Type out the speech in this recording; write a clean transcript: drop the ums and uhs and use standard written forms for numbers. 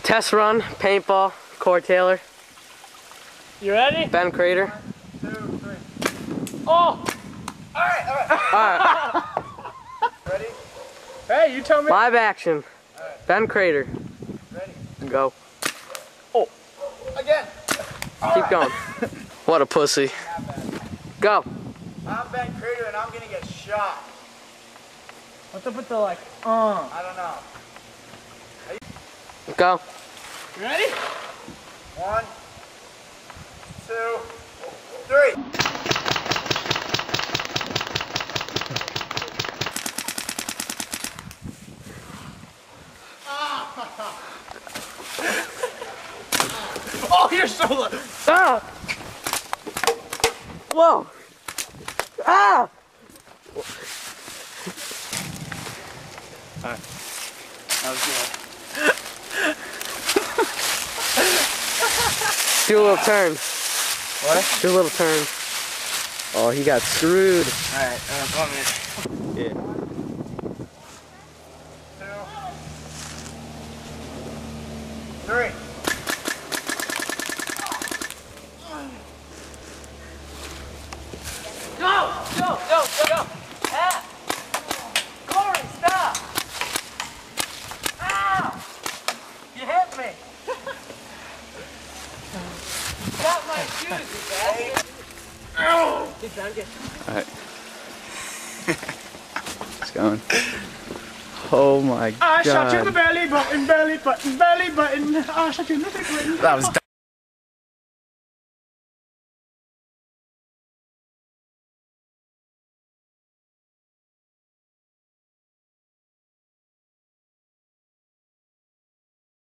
Test run, paintball, Corey Taylor. You ready? Ben Crater. 1, 2, 3. Oh! Alright. Ready? Hey, you tell me. Live action. Alright. Ben Crater. Ready? Go. Oh. Again. Keep going. What a pussy. Go. I'm Ben Crater and I'm gonna get shot. What's up with the like, I don't know. Go. You ready? 1, 2, 3. Oh, you're so low. Ah! Whoa! Ah! That was good. Do a little turn. What? Do a little turn. Oh, he got screwed. Alright, 1 minute. Yeah. 2, 3. Go! Go! Go! Go! Go! Ah! Corey, stop! Ow! You hit me! Got my shoes, you bastard! Get down, get down. Alright. It's going. Oh my god. I shot you in the belly button, belly button, belly button. I shot you in the belly button. That was